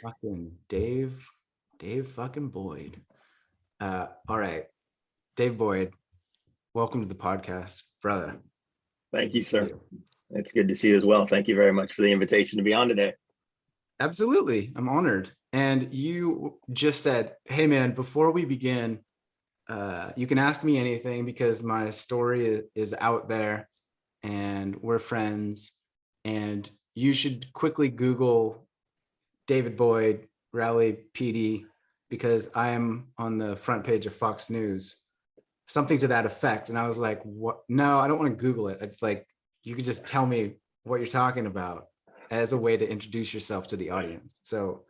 Fucking Dave fucking Boyd. All right, Dave Boyd, welcome to the podcast, brother. Thank Good to you, see sir. you. It's good to see you as well. Thank you very much for the invitation to be on today. Absolutely, I'm honored. And you just said, hey man, before we begin, you can ask me anything because my story is out there and we're friends. And you should quickly Google David Boyd, Raleigh PD, because I am on the front page of Fox News, something to that effect. And I was like, what? No, I don't want to Google it. It's like, you could just tell me what you're talking about as a way to introduce yourself to the audience. So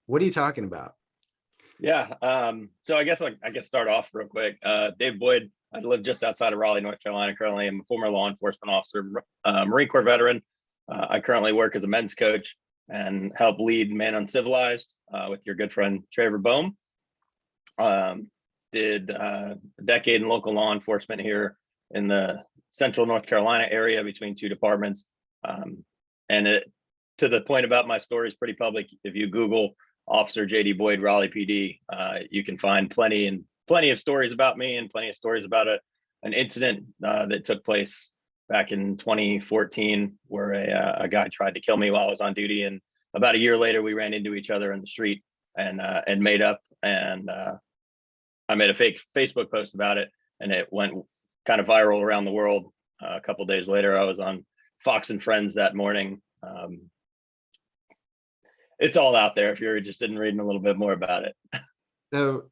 what are you talking about? Yeah. So I guess start off real quick. Dave Boyd, I live just outside of Raleigh, North Carolina. Currently, I'm a former law enforcement officer, Marine Corps veteran. I currently work as a men's coach and help lead Man UNcivilized with your good friend Traver Boehm. Did a decade in local law enforcement here in the central North Carolina area between two departments. And it, to the point about my story, is pretty public. If you Google Officer JD Boyd, Raleigh PD, you can find plenty of stories about me and plenty of stories about an incident that took place back in 2014, where a guy tried to kill me while I was on duty. And about a year later, we ran into each other in the street and made up. And I made a fake Facebook post about it, and it went kind of viral around the world. A couple of days later, I was on Fox and Friends that morning. It's all out there if you're interested in reading a little bit more about it. So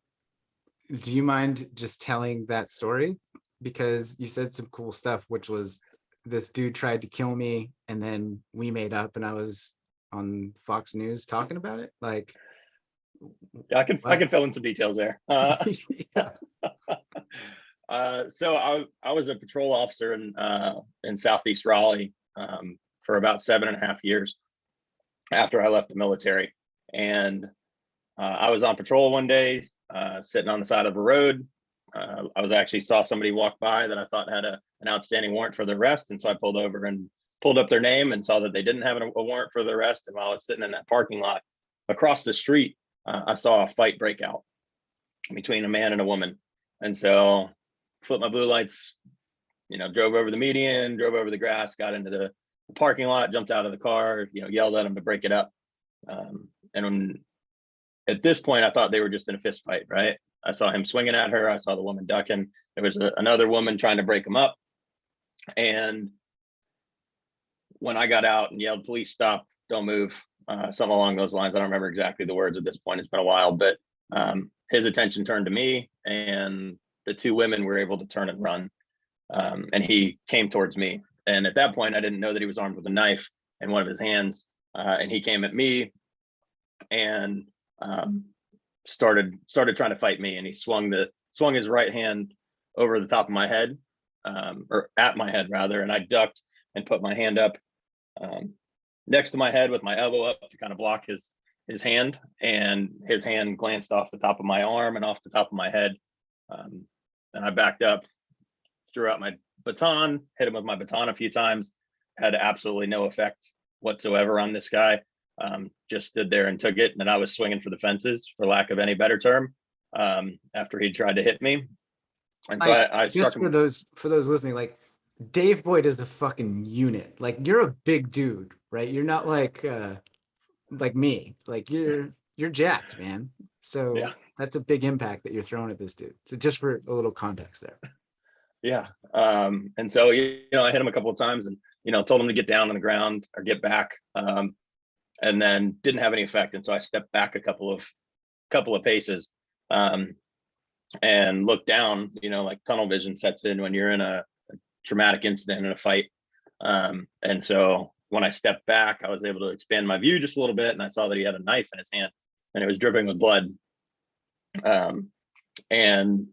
do you mind just telling that story? Because you said some cool stuff, which was this dude tried to kill me and then we made up and I was on Fox News talking about it. Like, Yeah, I can fill in some details there. Yeah. So I was a patrol officer in Southeast Raleigh for about 7.5 years after I left the military. And I was on patrol one day, sitting on the side of a road. I was actually saw somebody walk by that I thought had an outstanding warrant for their arrest. And so I pulled over and pulled up their name and saw that they didn't have a warrant for their arrest. And while I was sitting in that parking lot across the street, I saw a fight break out between a man and a woman. And so flipped my blue lights, drove over the median, drove over the grass, got into the parking lot, jumped out of the car, yelled at him to break it up. And at this point, I thought they were just in a fist fight, right? I saw him swinging at her. I saw the woman ducking. There was another woman trying to break him up. And when I got out and yelled, "Police, stop, don't move," something along those lines. I don't remember exactly the words at this point. It's been a while, but his attention turned to me, and the two women were able to turn and run. And he came towards me. And at that point, I didn't know that he was armed with a knife in one of his hands. And he came at me and started trying to fight me. And he swung his right hand over the top of my head, or at my head rather. And I ducked and put my hand up next to my head with my elbow up to kind of block his hand. And his hand glanced off the top of my arm and off the top of my head. And I backed up, threw out my baton, hit him with my baton a few times, had absolutely no effect whatsoever on this guy. Just stood there and took it. And then I was swinging for the fences, for lack of any better term, after he tried to hit me. And so I struck him. For those listening, like, Dave Boyd is a fucking unit. Like, you're a big dude, right? You're not like me. Like, you're jacked, man. So Yeah. That's a big impact that you're throwing at this dude. So just for a little context there. Yeah. And so, I hit him a couple of times and, told him to get down on the ground or get back. And then didn't have any effect. And so I stepped back a couple of paces and looked down, like tunnel vision sets in when you're in a traumatic incident in a fight. And so when I stepped back, I was able to expand my view just a little bit. And I saw that he had a knife in his hand and it was dripping with blood. And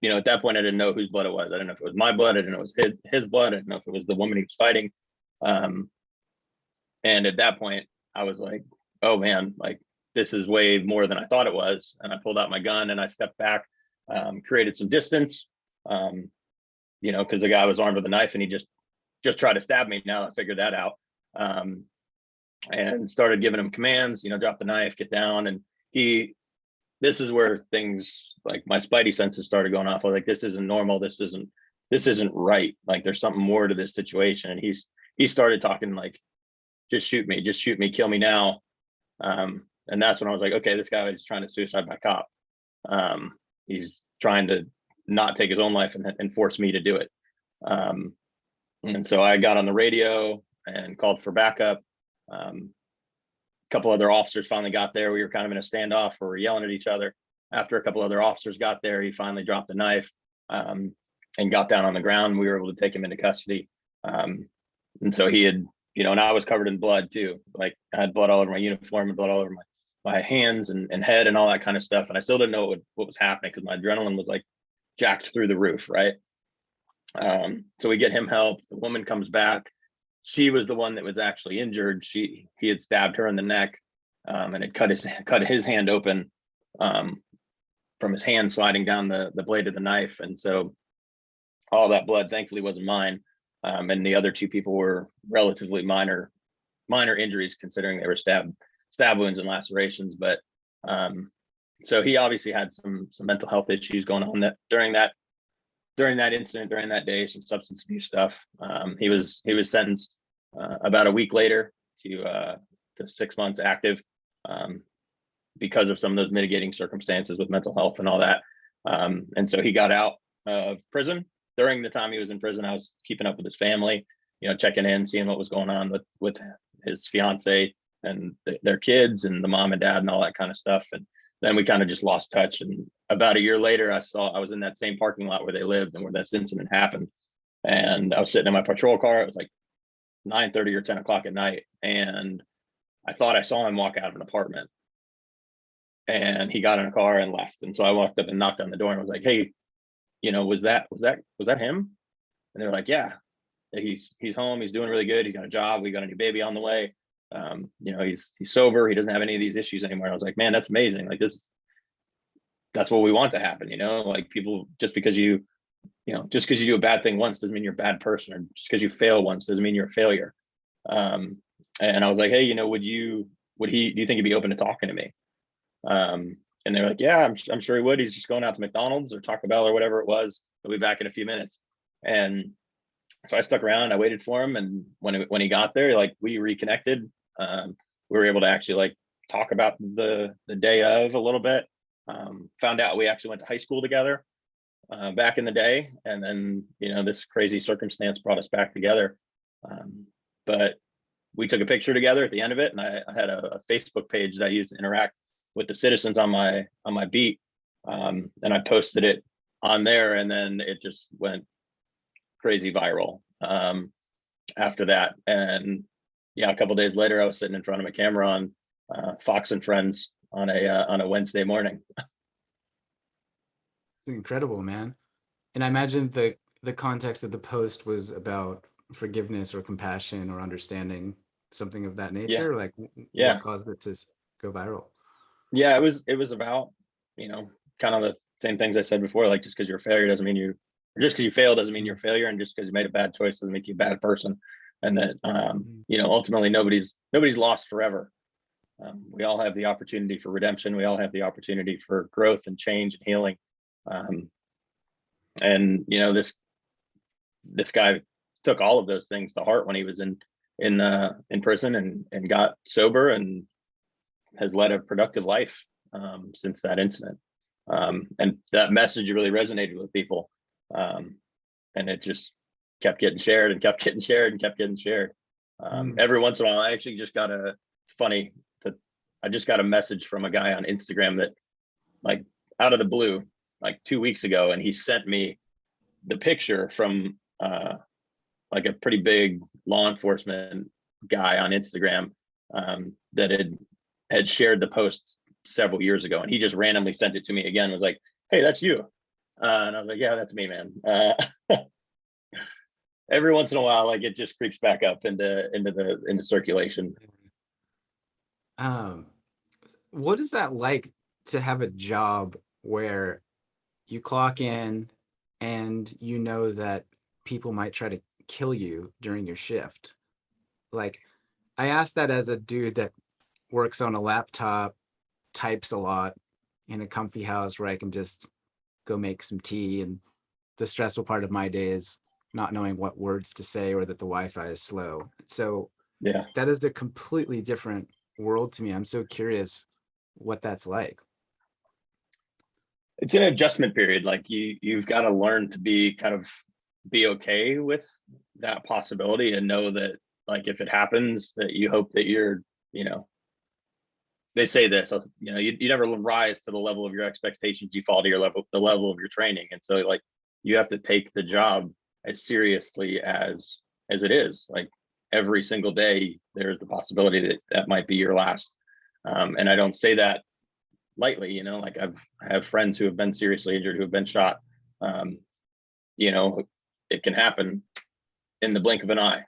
at that point, I didn't know whose blood it was. I didn't know if it was my blood. I didn't know it was his blood. I didn't know if it was the woman he was fighting. And at that point, I was like, oh man, like, this is way more than I thought it was. And I pulled out my gun and I stepped back, created some distance, because the guy was armed with a knife and he just tried to stab me. Now I figured that out. and started giving him commands, drop the knife, get down. And this is where things like my spidey senses started going off. I was like, this isn't normal. This isn't right. Like there's something more to this situation. And he started talking like, just shoot me, kill me now. And that's when I was like, okay, this guy is trying to suicide by cop. He's trying to not take his own life and force me to do it. And so I got on the radio and called for backup. A couple other officers finally got there. We were kind of in a standoff where we're yelling at each other. After a couple other officers got there, he finally dropped the knife and got down on the ground. We were able to take him into custody. And so he had, and I was covered in blood too. Like I had blood all over my uniform and blood all over my hands and head and all that kind of stuff. And I still didn't know what was happening because my adrenaline was like jacked through the roof, right? So we get him help. The woman comes back. She was the one that was actually injured. He had stabbed her in the neck and had cut his hand open from his hand sliding down the blade of the knife. And so all that blood thankfully wasn't mine. And the other two people were relatively minor injuries considering they were stab wounds and lacerations. But so he obviously had some mental health issues going on during that incident, during that day, some substance abuse stuff. He was sentenced about a week later to 6 months active because of some of those mitigating circumstances with mental health and all that. And so he got out of prison. During the time he was in prison, I was keeping up with his family, checking in, seeing what was going on with his fiance and their kids and the mom and dad and all that kind of stuff. And then we kind of just lost touch. And about a year later, I was in that same parking lot where they lived and where this incident happened. And I was sitting in my patrol car. It was like 9:30 or 10 o'clock at night. And I thought I saw him walk out of an apartment. And he got in a car and left. And so I walked up and knocked on the door and was like, hey, was that him? And they were like, yeah, he's home. He's doing really good. He got a job. We got a new baby on the way. He's sober. He doesn't have any of these issues anymore. I was like, man, that's amazing. Like that's what we want to happen. Like people, just because you do a bad thing once doesn't mean you're a bad person, or just because you fail once doesn't mean you're a failure. And I was like, hey, do you think he'd be open to talking to me? And they're like, yeah, I'm sure he would. He's just going out to McDonald's or Taco Bell or whatever it was. He'll be back in a few minutes. And so I stuck around. I waited for him. And when he got there, like we reconnected. We were able to actually like talk about the day of a little bit. Found out we actually went to high school together back in the day. And then, this crazy circumstance brought us back together. But we took a picture together at the end of it. And I had a Facebook page that I used to interact with the citizens on my beat. And I posted it on there, and then it just went crazy viral after that. And yeah, a couple of days later, I was sitting in front of a camera on Fox and Friends on a Wednesday morning. It's incredible, man. And I imagine the context of the post was about forgiveness or compassion or understanding, something of that nature. Yeah. Like Yeah. what caused it to go viral? Yeah, it was about, kind of the same things I said before, like just because you're a failure doesn't mean just because you fail doesn't mean you're a failure, and just because you made a bad choice doesn't make you a bad person. And that, ultimately nobody's lost forever. We all have the opportunity for redemption. We all have the opportunity for growth and change and healing. And this guy took all of those things to heart when he was in prison and got sober and has led a productive life since that incident. And that message really resonated with people. And it just kept getting shared and kept getting shared and kept getting shared. Every once in a while, I actually just got I just got a message from a guy on Instagram that, like, out of the blue, like 2 weeks ago, and he sent me the picture from like a pretty big law enforcement guy on Instagram that had shared the post several years ago, and he just randomly sent it to me again. Was like, hey, that's you. And I was like, yeah, that's me, man. Every once in a while, like, it just creeps back up into circulation. What is that like to have a job where you clock in and you know that people might try to kill you during your shift? Like, I asked that as a dude that works on a laptop, types a lot in a comfy house where I can just go make some tea. And the stressful part of my day is not knowing what words to say or that the Wi-Fi is slow. So Yeah. that is a completely different world to me. I'm so curious what that's like. It's an adjustment period. Like you've got to learn to be okay with that possibility and know that, like, if it happens, that you hope that you're, you know, they say this, you know, you never rise to the level of your expectations, you fall to the level of your training. And so, like, you have to take the job as seriously as it is. Like, every single day there's the possibility that that might be your last. And I don't say that lightly, you know. Like, I have friends who have been seriously injured, who have been shot. um, you know, it can happen in the blink of an eye.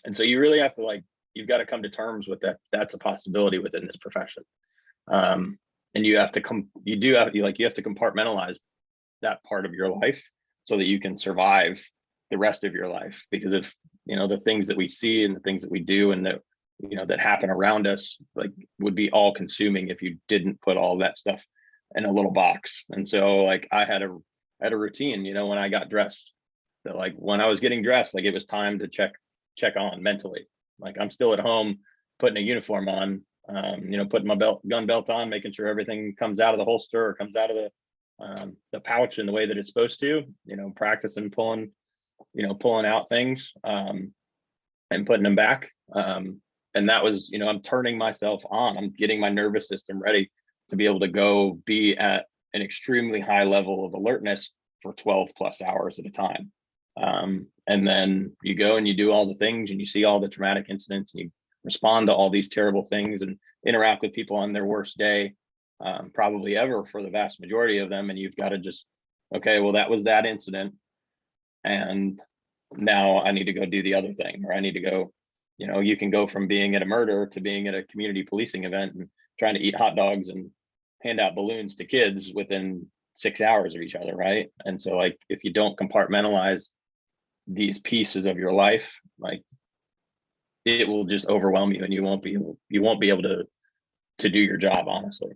And so you really have to, like, you've got to come to terms with that. That's a possibility within this profession. And you have to you have to compartmentalize that part of your life so that you can survive the rest of your life. Because if, you know, the things that we see and the things that we do and that, you know, that happen around us, like, would be all consuming if you didn't put all that stuff in a little box. And so, like, I had a routine, you know, when I got dressed, that, like, when I was getting dressed, like, it was time to check on mentally. Like, I'm still at home putting a uniform on, you know, putting my gun belt on, making sure everything comes out of the holster or comes out of the pouch in the way that it's supposed to, you know, practicing pulling out things, and putting them back. And that was, you know, I'm turning myself on. I'm getting my nervous system ready to be able to go be at an extremely high level of alertness for 12 plus hours at a time. And then you go and you do all the things and you see all the traumatic incidents and you respond to all these terrible things and interact with people on their worst day, probably ever, for the vast majority of them. And you've got to just, okay, well, that was that incident. And now I need to go do the other thing, or I need to go, you know, you can go from being at a murder to being at a community policing event and trying to eat hot dogs and hand out balloons to kids within 6 hours of each other, right? And so, like, if you don't compartmentalize these pieces of your life, like, it will just overwhelm you and you won't be able to do your job, honestly.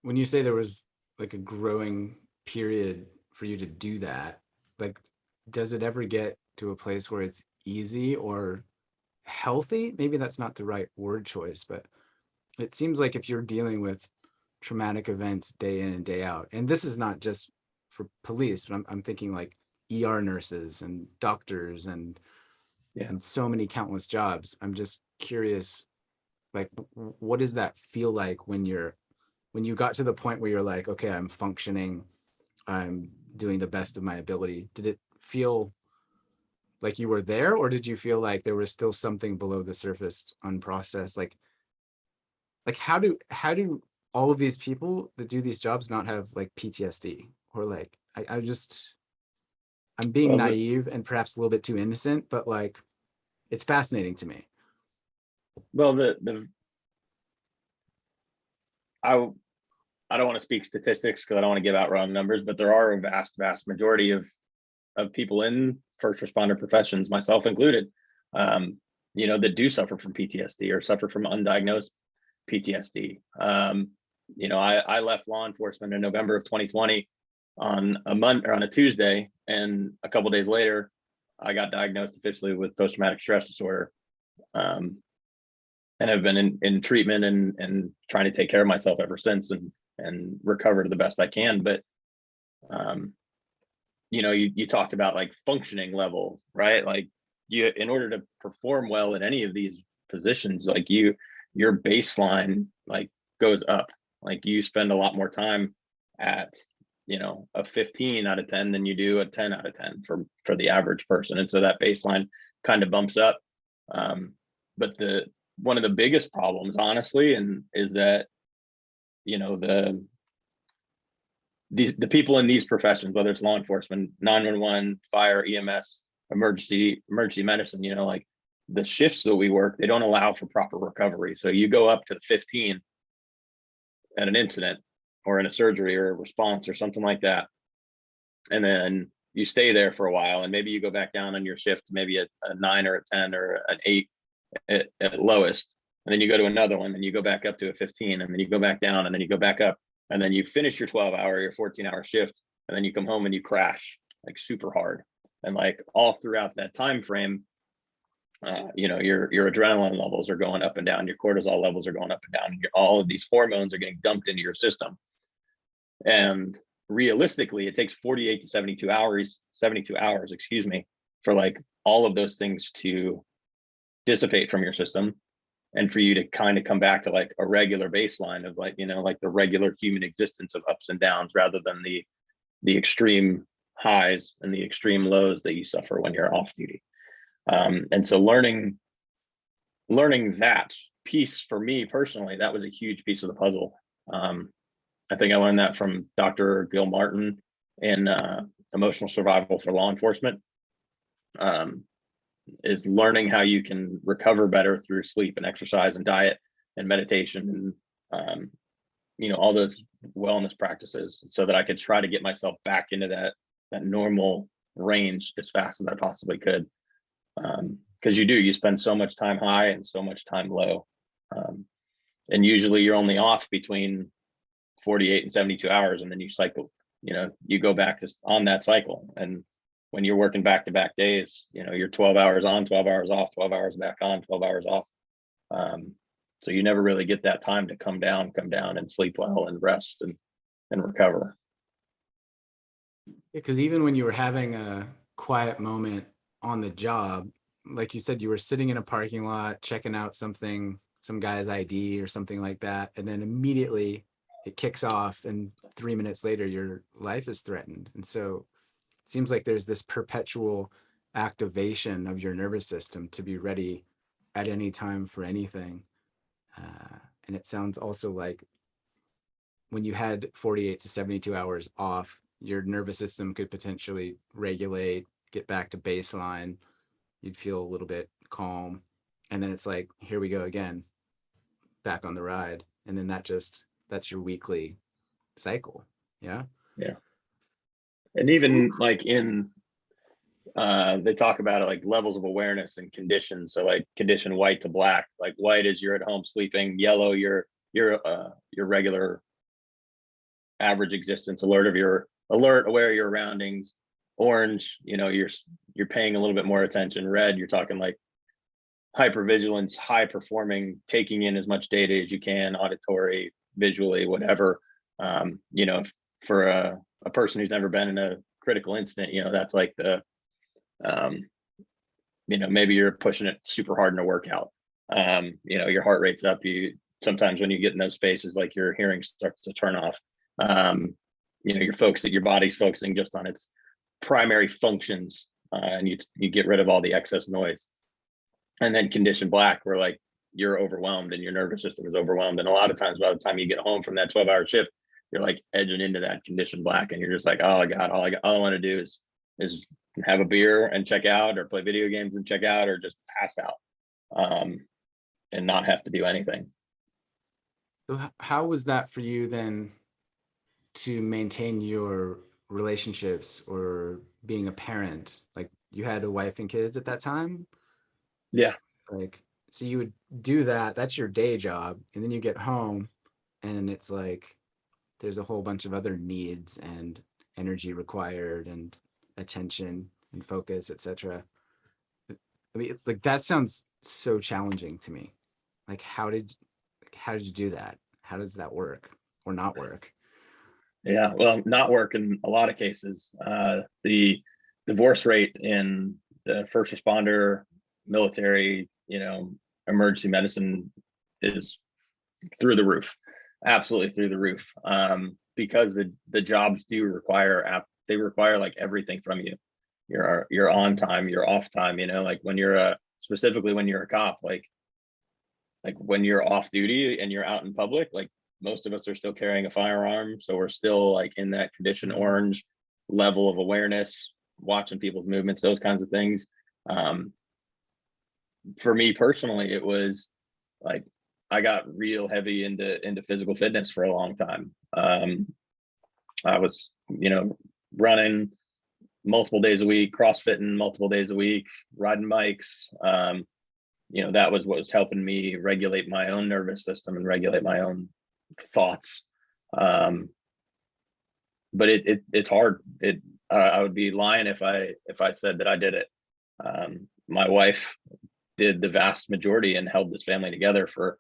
When you say there was like a growing period for you to do that, like, does it ever get to a place where it's easy or healthy? Maybe that's not the right word choice, but it seems like if you're dealing with traumatic events day in and day out, and this is not just for police, but I'm thinking like ER nurses and doctors and Yeah. so many countless jobs. I'm just curious, like, what does that feel like when you got to the point where you're like, okay, I'm functioning, I'm doing the best of my ability? Did it feel like you were there, or did you feel like there was still something below the surface unprocessed? Like how do all of these people that do these jobs not have like PTSD? Or like, I'm being Well, naive and perhaps a little bit too innocent, but like, it's fascinating to me. the I I don't want to speak statistics because I don't want to give out wrong numbers, but there are a vast majority of people in first responder professions, myself included, you know, that do suffer from PTSD or suffer from undiagnosed PTSD. You know, I left law enforcement in November of 2020 on a Monday or on a Tuesday, and a couple of days later, I got diagnosed officially with post-traumatic stress disorder, and have been in treatment and trying to take care of myself ever since, and recover to the best I can. But you know, you talked about, like, functioning level, right? Like, in order to perform well at any of these positions, like, your baseline, like, goes up. Like, you spend a lot more time at, you know, a 15 out of 10 than you do a 10 out of 10 for the average person. And so that baseline kind of bumps up. But one of the biggest problems, honestly, and is that, you know, the people in these professions, whether it's law enforcement, 911, fire, EMS, emergency medicine, you know, like, the shifts that we work, they don't allow for proper recovery. So you go up to 15 at an incident or in a surgery or a response or something like that, and then you stay there for a while, and maybe you go back down on your shift, maybe a 9 or a 10 or an 8 at lowest, and then you go to another one, and you go back up to a 15, and then you go back down, and then you go back up, and then you finish your 12-hour, your 14-hour shift, and then you come home and you crash like super hard. And like all throughout that time frame, your adrenaline levels are going up and down, your cortisol levels are going up and down, all of these hormones are getting dumped into your system. And realistically, it takes 48 to 72 hours, for like all of those things to dissipate from your system, and for you to kind of come back to like a regular baseline of like, like the regular human existence of ups and downs, rather than the extreme highs and the extreme lows that you suffer when you're off duty. And so learning that piece, for me personally, that was a huge piece of the puzzle. I think I learned that from Dr. Gil Martin in Emotional Survival for Law Enforcement, is learning how you can recover better through sleep and exercise and diet and meditation and, all those wellness practices, so that I could try to get myself back into that normal range as fast as I possibly could. Because you spend so much time high and so much time low. And usually you're only off between 48 and 72 hours, and then you cycle, you go back on that cycle. And when you're working back-to-back days, you're 12 hours on, 12 hours off, 12 hours back on, 12 hours off. So you never really get that time to come down and sleep well and rest and recover. Because even when you were having a quiet moment on the job, like you said, you were sitting in a parking lot, checking out some guy's ID or something like that, and then immediately it kicks off, and 3 minutes later, your life is threatened. And so it seems like there's this perpetual activation of your nervous system to be ready at any time for anything. And it sounds also like when you had 48 to 72 hours off, your nervous system could potentially regulate, get back to baseline. You'd feel a little bit calm. And then it's like, here we go again, back on the ride. And then that's your weekly cycle. Yeah. Yeah. And even like they talk about it like levels of awareness and conditions. So like condition white to black, like white is you're at home sleeping, yellow, your regular average existence, aware of your surroundings, orange, you're paying a little bit more attention, red, you're talking like hypervigilance, high performing, taking in as much data as you can, auditory, visually, whatever. For a person who's never been in a critical incident, that's like the maybe you're pushing it super hard in a workout. Your heart rate's up. Sometimes when you get in those spaces, like your hearing starts to turn off. Your body's focusing just on its primary functions, and you get rid of all the excess noise. And then condition black, where like you're overwhelmed and your nervous system is overwhelmed. And a lot of times by the time you get home from that 12-hour shift, you're like edging into that condition black, and you're just like, oh God, all I want to do is have a beer and check out, or play video games and check out, or just pass out, and not have to do anything. So how was that for you then to maintain your relationships or being a parent? Like, you had a wife and kids at that time? Yeah. Like, so you would do that, that's your day job, and then you get home and it's like there's a whole bunch of other needs and energy required and attention and focus, etc. I mean, like, that sounds so challenging to me. Like, how did you do that? How does that work or not work? Yeah, well, not work in a lot of cases. The divorce rate in the first responder, military, emergency medicine is through the roof, absolutely through the roof, because the jobs do require like everything from you. Your on time, your off time. Like when you're specifically when you're a cop, like when you're off duty and you're out in public, like most of us are still carrying a firearm. So we're still like in that condition orange level of awareness, watching people's movements, those kinds of things. For me personally, it was like, I got real heavy into physical fitness for a long time. I was, running multiple days a week, CrossFitting multiple days a week, riding bikes. That was what was helping me regulate my own nervous system and regulate my own thoughts. But it's hard. I would be lying if I said that I did it. My wife did the vast majority and held this family together for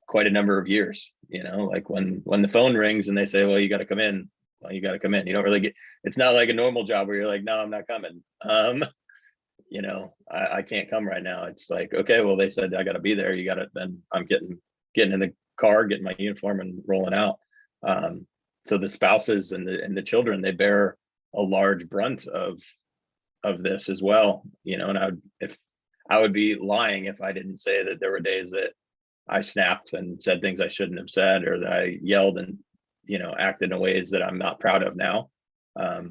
quite a number of years. Like when the phone rings and they say, well, you got to come in. Well, you got to come in. You don't really it's not like a normal job where you're like, no, I'm not coming. I can't come right now. It's like, okay, well, they said I got to be there. You got to, then I'm getting in the car, getting my uniform and rolling out. So the spouses and the children, they bear a large brunt of this as well, and I would be lying if I didn't say that there were days that I snapped and said things I shouldn't have said, or that I yelled and, acted in ways that I'm not proud of now. But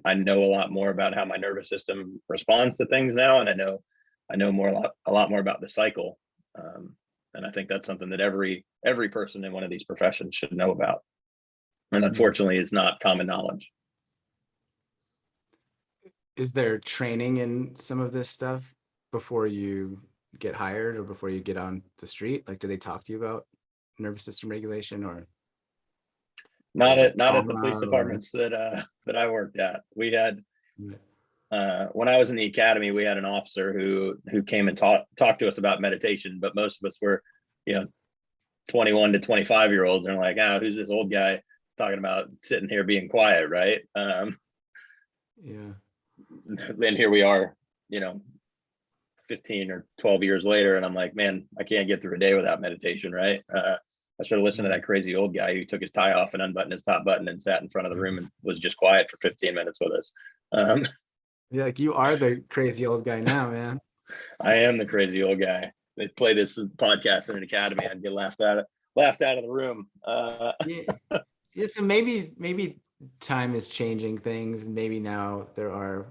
I know a lot more about how my nervous system responds to things now. And I know a lot more about the cycle. And I think that's something that every person in one of these professions should know about. And unfortunately, it's not common knowledge. Is there training in some of this stuff before you get hired or before you get on the street? Like, do they talk to you about nervous system regulation or not at the police trauma departments that I worked at? We had when I was in the academy, we had an officer who came and talked to us about meditation, but most of us were 21 to 25-year-olds, and like, who's this old guy talking about sitting here being quiet, right? Then here we are, 15 or 12 years later, and I'm like, man, I can't get through a day without meditation, right? I should have listened to that crazy old guy who took his tie off and unbuttoned his top button and sat in front of the room and was just quiet for 15 minutes with us. Yeah, like, you are the crazy old guy now, man. I am the crazy old guy. They play this podcast in an academy, I'd get laughed out of the room. Yeah, so maybe time is changing things, and maybe now there are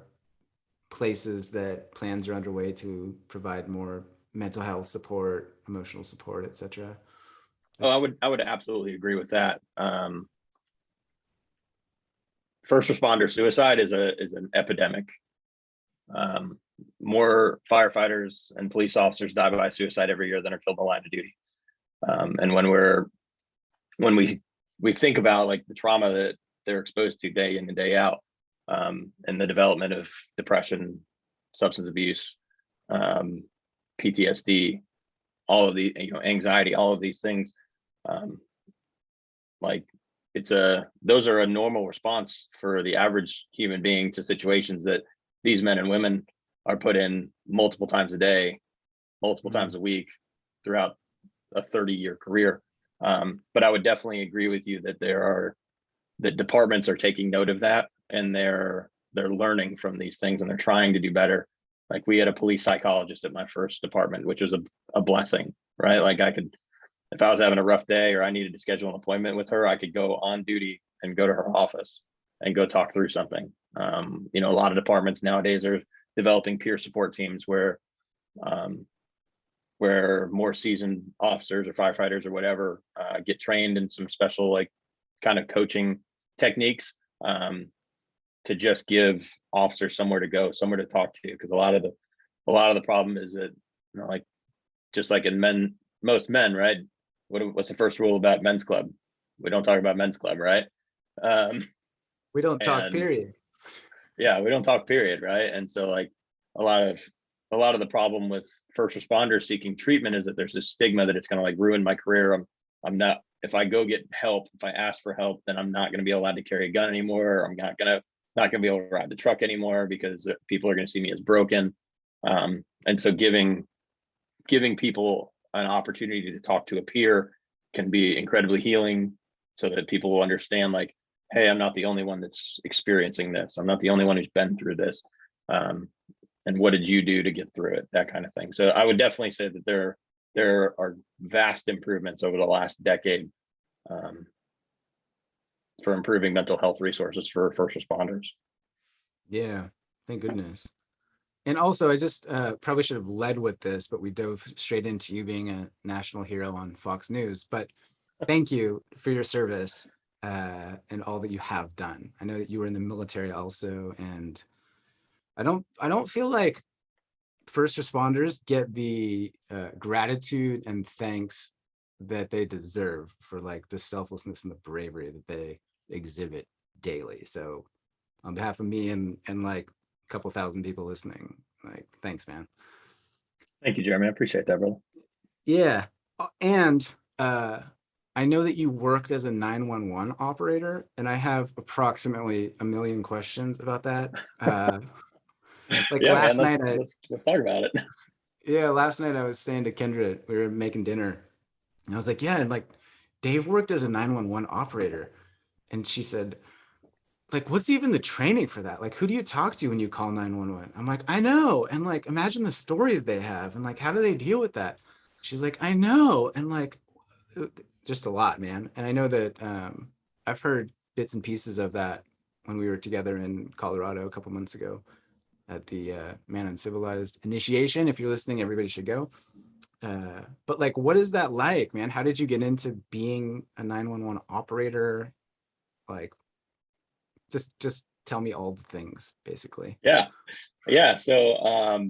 places that plans are underway to provide more mental health support, emotional support, etc. Oh, I would absolutely agree with that. First responder suicide is an epidemic. More firefighters and police officers die by suicide every year than are killed in the line of duty. And when we think about like the trauma that they're exposed to day in and day out, and the development of depression, substance abuse, PTSD, all of the anxiety, all of these things, like those are a normal response for the average human being to situations that these men and women are put in multiple times a day, multiple times a week throughout a 30-year career. But I would definitely agree with you that that departments are taking note of that, and they're learning from these things, and they're trying to do better. Like, we had a police psychologist at my first department, which was a blessing, right? Like, if I was having a rough day or I needed to schedule an appointment with her, I could go on duty and go to her office and go talk through something. A lot of departments nowadays are developing peer support teams where more seasoned officers or firefighters or whatever get trained in some special, like, kind of coaching techniques to just give officers somewhere to go, somewhere to talk to. Because a lot of the problem is that, like, just like in most men, right? What's the first rule about men's club? We don't talk about men's club, right? We don't talk, period. Yeah, we don't talk, period, right? And so, like, a lot of the problem with first responders seeking treatment is that there's this stigma that it's going to, like, ruin my career. I'm not, if I go get help, if I ask for help, then I'm not going to be allowed to carry a gun anymore. Or I'm not going to be able to ride the truck anymore because people are going to see me as broken. And so giving people an opportunity to talk to a peer can be incredibly healing, so that people will understand, like, hey, I'm not the only one that's experiencing this. I'm not the only one who's been through this. And what did you do to get through it? That kind of thing. So I would definitely say that there are vast improvements over the last decade for improving mental health resources for first responders. Yeah, thank goodness. And also, I just probably should have led with this, but we dove straight into you being a national hero on Fox News. But thank you for your service. and all that you have done. I know that you were in the military also, and I don't feel like first responders get the gratitude and thanks that they deserve for like the selflessness and the bravery that they exhibit daily. So on behalf of me and like a couple thousand people listening, like thanks, man. Thank you, Jeremy. I appreciate that, brother. Yeah. And I know that you worked as a 911 operator, and I have approximately a million questions about that. Like Yeah, man. last Let's night, let's talk about it. last night I was saying to Kendra, we were making dinner, and I was like, yeah, and like Dave worked as a 911 operator. And she said, like, what's even the training for that? Like, who do you talk to when you call 911? I'm like, I know. And like, imagine the stories they have and like, how do they deal with that? She's like, I know. And like, just a lot, man. And I know that I've heard bits and pieces of that when we were together in Colorado a couple months ago at the Man UNcivilized initiation. If you're listening, everybody should go. But like, what is that like, man? How did you get into being a 911 operator? Like, just tell me all the things, basically. Yeah, yeah. So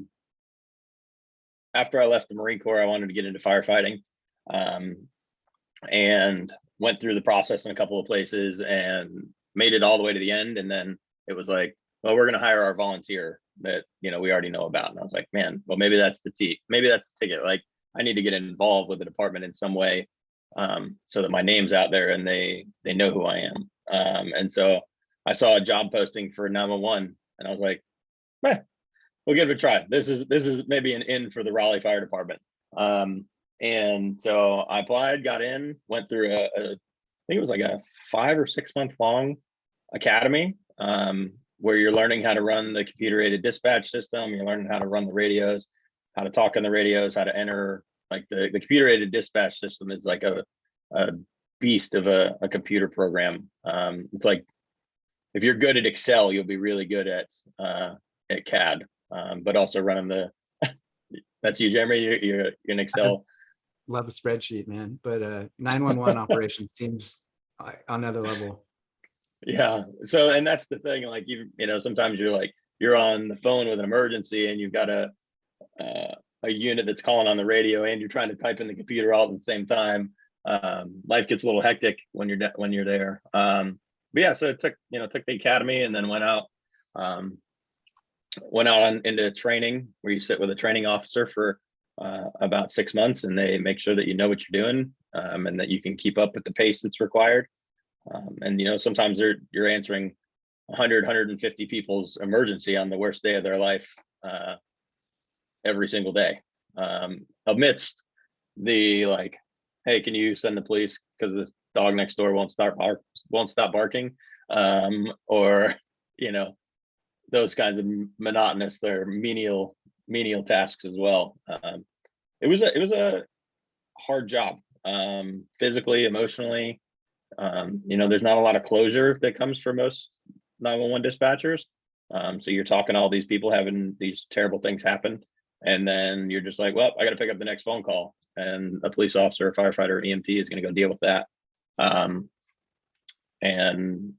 after I left the Marine Corps, I wanted to get into firefighting, and went through the process in a couple of places and made it all the way to the end. And then it was like, well, we're going to hire our volunteer that we already know about. And I was like, man, well, maybe that's maybe that's the ticket. Like, I need to get involved with the department in some way, so that my name's out there and they know who I am. And so I saw a job posting for 911, and I was like, eh, we'll give it a try. This is maybe an in for the Raleigh Fire Department. And so I applied, got in, went through I think it was like a 5 or 6 month long academy, where you're learning how to run the computer aided dispatch system. You're learning how to run the radios, how to talk on the radios, how to enter. Like the computer aided dispatch system is like a beast of a computer program. It's like, if you're good at Excel, you'll be really good at CAD, but also running the. That's you, Jeremy. You're in Excel. Love a spreadsheet, man. But 911 operation seems on another level. Yeah. So, and that's the thing. Like, sometimes you're on the phone with an emergency, and you've got a unit that's calling on the radio, and you're trying to type in the computer all at the same time. Life gets a little hectic when you're there. But yeah, so it took the academy, and then went out into training, where you sit with a training officer for about 6 months, and they make sure that you know what you're doing, and that you can keep up with the pace that's required. And sometimes you're answering 150 people's emergency on the worst day of their life, every single day, amidst the like, hey, can you send the police because this dog next door won't stop barking, or those kinds of monotonous, they're menial tasks as well. It was a hard job, physically, emotionally. There's not a lot of closure that comes for most 911 dispatchers. So you're talking to all these people having these terrible things happen, and then you're just like, well, I got to pick up the next phone call, and a police officer, a firefighter, EMT is going to go deal with that. And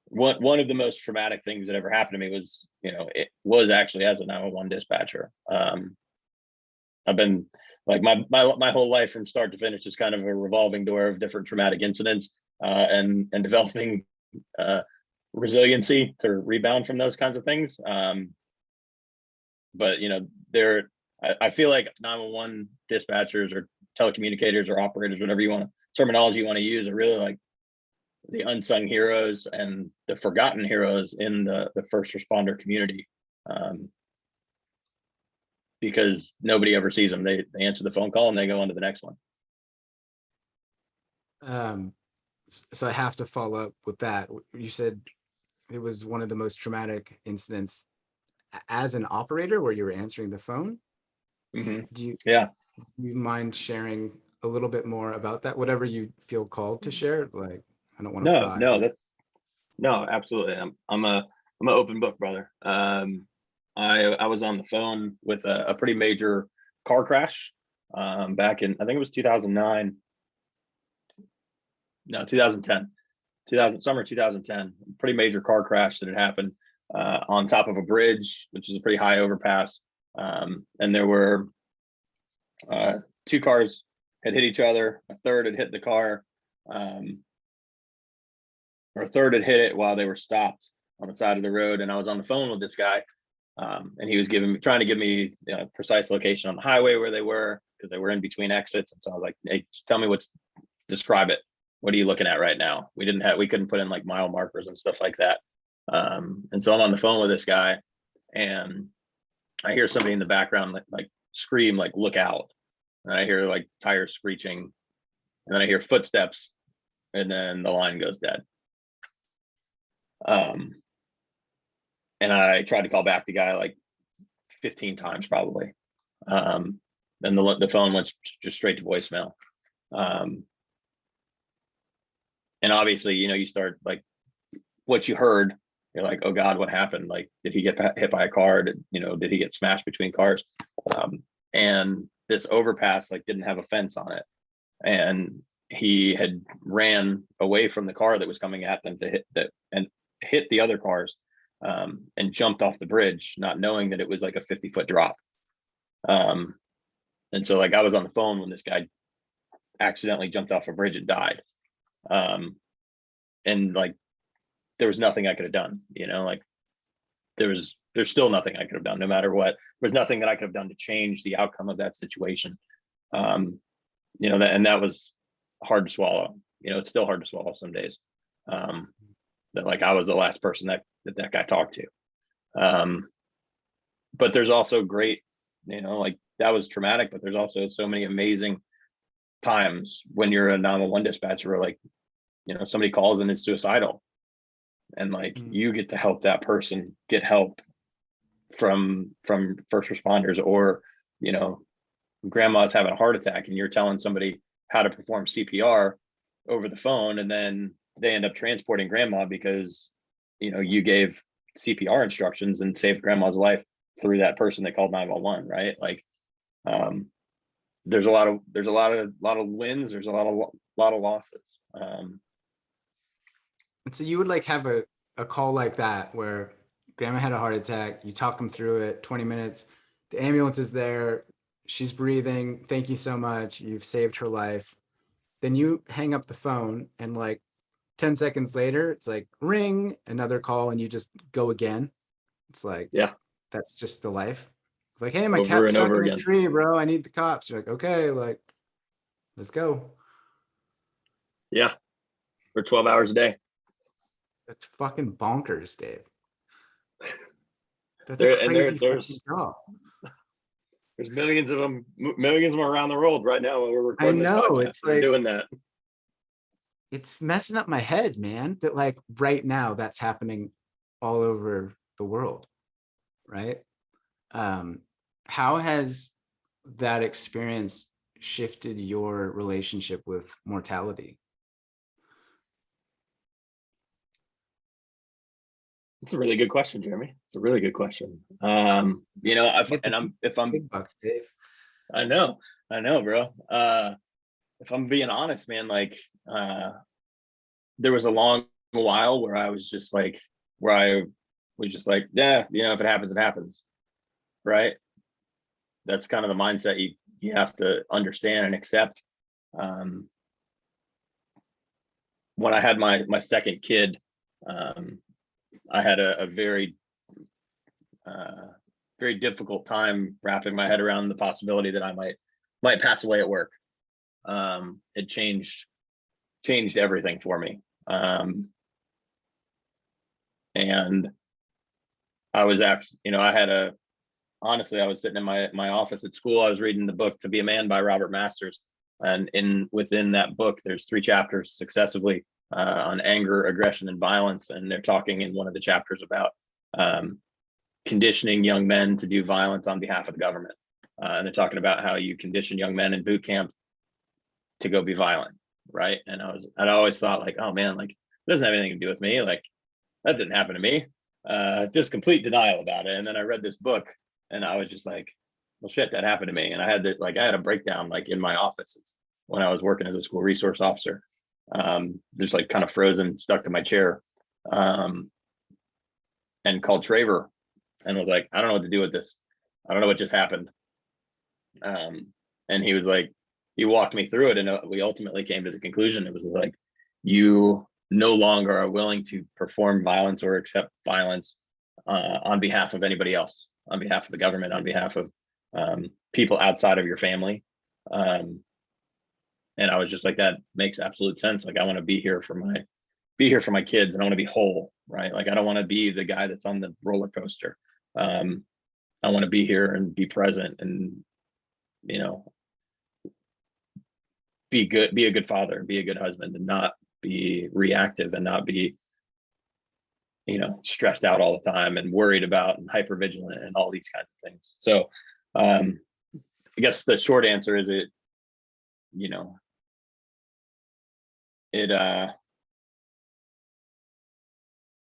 one of the most traumatic things that ever happened to me was, it was actually as a 911 dispatcher. I've been like my whole life from start to finish is kind of a revolving door of different traumatic incidents, and developing resiliency to rebound from those kinds of things. But I feel like 911 dispatchers or telecommunicators or operators, whatever terminology you want to use, are really like the unsung heroes and the forgotten heroes in the first responder community, because nobody ever sees them. They answer the phone call and they go on to the next one. So I have to follow up with that. You said it was one of the most traumatic incidents as an operator where you were answering the phone. Mm-hmm. Do Yeah. you mind sharing a little bit more about that? Whatever you feel called to share. Like, I don't want to pry. No, absolutely. I'm an open book, brother. I was on the phone with a pretty major car crash, back in, I think it was 2009. No, 2010, 2000, summer 2010, pretty major car crash that had happened on top of a bridge, which is a pretty high overpass. And there were two cars had hit each other. A third had hit the car, or a third had hit it while they were stopped on the side of the road. And I was on the phone with this guy, and he was trying to give me precise location on the highway where they were, because they were in between exits. And so I was like, hey, tell me describe it. What are you looking at right now? We couldn't put in like mile markers and stuff like that. And so I'm on the phone with this guy, and I hear somebody in the background like scream, like, look out. And I hear like tires screeching, and then I hear footsteps, and then the line goes dead. And I tried to call back the guy like 15 times probably. Then the phone went just straight to voicemail. And obviously, you start like what you heard, you're like, oh God, what happened? Like, did he get hit by a car? Did he get smashed between cars? And this overpass like didn't have a fence on it. And he had ran away from the car that was coming at them to hit the other cars, and jumped off the bridge, not knowing that it was like a 50-foot drop. And so like I was on the phone when this guy accidentally jumped off a bridge and died. And like there was nothing I could have done, like there's still nothing I could have done, no matter what. There's nothing that I could have done to change the outcome of that situation. And that was hard to swallow. It's still hard to swallow some days. That like I was the last person that guy talked to. But there's also great, like that was traumatic, but there's also so many amazing times when you're a 911 dispatcher where like, somebody calls and is suicidal, and like you get to help that person get help from first responders, or grandma's having a heart attack and you're telling somebody how to perform CPR over the phone, and then they end up transporting grandma because you gave CPR instructions and saved grandma's life through that person that called 911, right? Like there's a lot of wins, there's a lot of losses. And so you would like have a call like that where grandma had a heart attack, you talk them through it, 20 minutes, the ambulance is there, she's breathing, thank you so much, you've saved her life. Then you hang up the phone, and like 10 seconds later, it's like ring, another call, and you just go again. It's like, Yeah, that's just the life. Like, hey, my over cat's and stuck over in a again. tree, bro, I need the cops. You're like, okay, like, let's go. Yeah, for 12 hours a day. That's fucking bonkers, Dave. That's a crazy fucking job. There's millions of them around the world right now when we're recording this know, podcast. it's We're like doing that. It's messing up my head, man, that like right now that's happening all over the world, right? How has that experience shifted your relationship with mortality? It's a really good question, Jeremy. It's a really good question. If I'm big bucks, Dave. I know, bro. If I'm being honest, man, like there was a long while where I was just like, yeah, if it happens, it happens, right? That's kind of the mindset you have to understand and accept. When I had my second kid, I had a very very difficult time wrapping my head around the possibility that I might pass away at work. It changed everything for me. And I was actually, honestly, I was sitting in my office at school. I was reading the book To Be a Man by Robert Masters. And within that book, there's 3 chapters successively on anger, aggression, and violence. And they're talking in one of the chapters about conditioning young men to do violence on behalf of the government. And they're talking about how you condition young men in boot camp to go be violent, right? And I'd always thought like, oh man, like it doesn't have anything to do with me. Like that didn't happen to me. Just complete denial about it. And then I read this book, and I was just like, well, shit, that happened to me. And I had a breakdown like in my office when I was working as a school resource officer. just like kind of frozen, stuck to my chair, and called Traver and was like, I don't know what to do with this. I don't know what just happened. And he was like, he walked me through it, and we ultimately came to the conclusion. It was like, you no longer are willing to perform violence or accept violence on behalf of anybody else, on behalf of the government, on behalf of people outside of your family. And I was just like, that makes absolute sense. Like, I want to be here for my kids, and I want to be whole, right? Like, I don't want to be the guy that's on the roller coaster. I want to be here and be present, and, you know, be a good father, be a good husband, and not be reactive, and not be, you know, stressed out all the time and worried about and hyper vigilant and all these kinds of things. So I guess the short answer is, it, you know, it at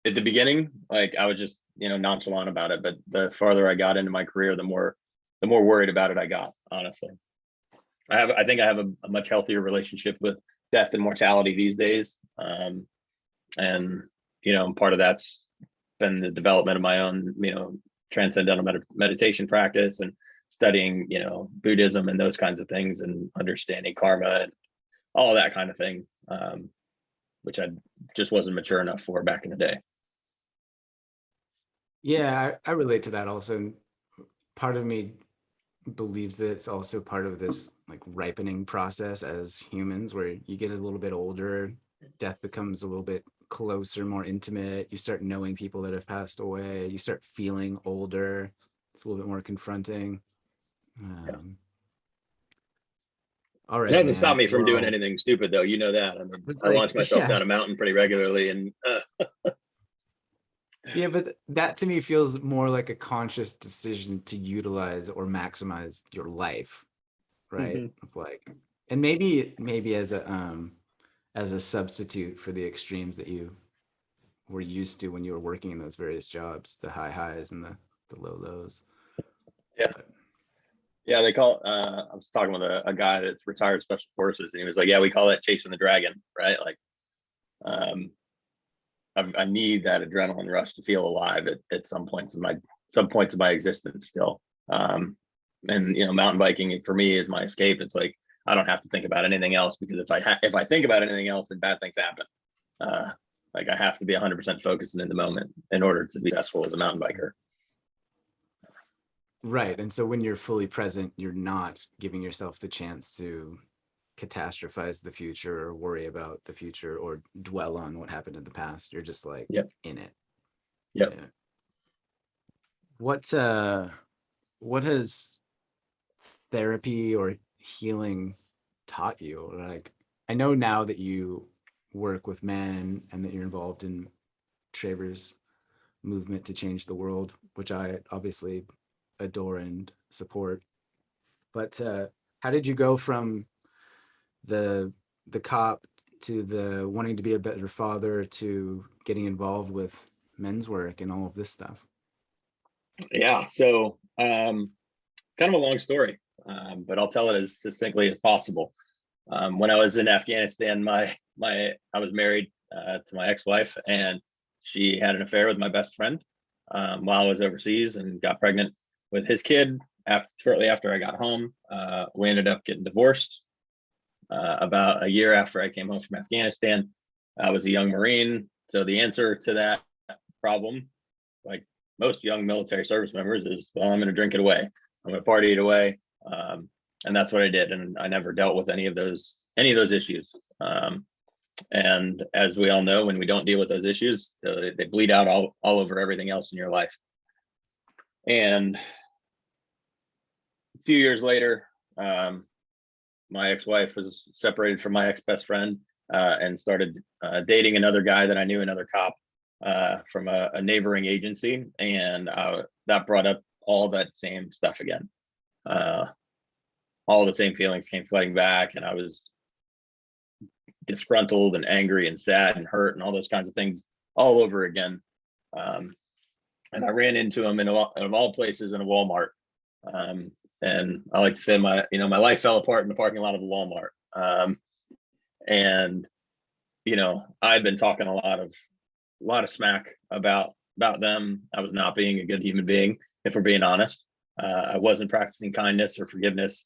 the beginning, like, I was just, you know, nonchalant about it, but the farther I got into my career, the more worried about it I got, honestly. I think I have a much healthier relationship with death and mortality these days. And, you know, part of that's been the development of my own, you know, transcendental meditation practice, and studying, you know, Buddhism and those kinds of things, and understanding karma and all that kind of thing, which I just wasn't mature enough for back in the day. Yeah, I relate to that also. And part of me believes that it's also part of this like ripening process as humans, where you get a little bit older, death becomes a little bit closer, more intimate. You start knowing people that have passed away. You start feeling older. It's a little bit more confronting. Yeah. All It right, hasn't stopped man. me from doing Well, anything stupid, though. You know that. I mean, it's I launch like, myself yeah, down a mountain pretty regularly, and yeah, but that to me feels more like a conscious decision to utilize or maximize your life, right? Mhm. Of like, and maybe as a substitute for the extremes that you were used to when you were working in those various jobs, the high highs and the low lows. Yeah. But Yeah, they call. I was talking with a guy that's retired special forces, and he was like, "Yeah, we call that chasing the dragon, right? Like, um, I need that adrenaline rush to feel alive at some points of my existence still. And, you know, mountain biking for me is my escape. It's like, I don't have to think about anything else, because if I think about anything else, then bad things happen. Like, I have to be 100% focused and in the moment in order to be successful as a mountain biker. right. And so when you're fully present, you're not giving yourself the chance to catastrophize the future or worry about the future or dwell on what happened in the past. You're just like Yep. in it. Yep. Yeah. What has therapy or healing taught you? Like, I know now that you work with men and that you're involved in Traver's movement to change the world, which I obviously adore and support. But how did you go from the cop to the wanting to be a better father to getting involved with men's work and all of this stuff? Yeah. So, kind of a long story, but I'll tell it as succinctly as possible. When I was in Afghanistan, I was married to my ex-wife, and she had an affair with my best friend while I was overseas, and got pregnant with his kid. Shortly after I got home, we ended up getting divorced. About a year after I came home from Afghanistan, I was a young Marine. So the answer to that problem, like most young military service members, is, well, I'm going to drink it away. I'm going to party it away. And that's what I did. And I never dealt with any of those issues. And as we all know, when we don't deal with those issues, they bleed out all over everything else in your life. And a few years later, my ex-wife was separated from my ex-best friend, and started dating another guy that I knew, another cop from a neighboring agency. And that brought up all that same stuff again. All the same feelings came flooding back, and I was disgruntled and angry and sad and hurt and all those kinds of things all over again. And I ran into him of all places in a Walmart. And I like to say my life fell apart in the parking lot of the Walmart. And I'd been talking a lot of smack about them. I was not being a good human being, if we're being honest. I wasn't practicing kindness or forgiveness.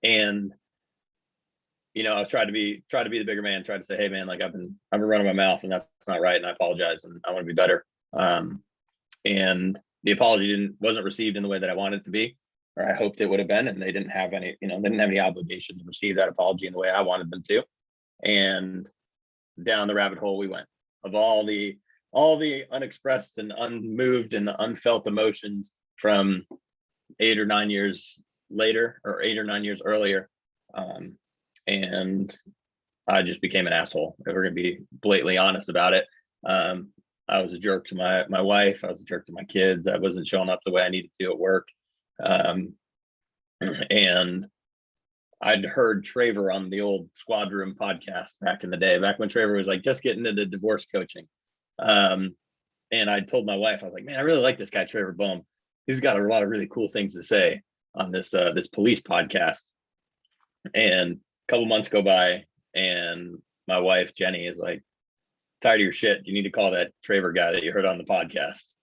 And I tried to be the bigger man, tried to say, hey man, like I've been running my mouth and that's not right. And I apologize and I want to be better. And the apology wasn't received in the way that I wanted it to be, or I hoped it would have been. And they didn't have any obligation to receive that apology in the way I wanted them to. And down the rabbit hole we went of all the unexpressed and unmoved and unfelt emotions from 8 or 9 years later, or 8 or 9 years earlier. And I just became an asshole. If we're gonna be blatantly honest about it. I was a jerk to my wife. I was a jerk to my kids. I wasn't showing up the way I needed to at work. And I'd heard Traver on the old Squad Room podcast back in the day, back when Traver was like just getting into divorce coaching. And I told my wife, I was like, man, I really like this guy, Traver Boehm. He's got a lot of really cool things to say on this police podcast. And a couple months go by and my wife, Jenny, is like, tired of your shit. You need to call that Traver guy that you heard on the podcast.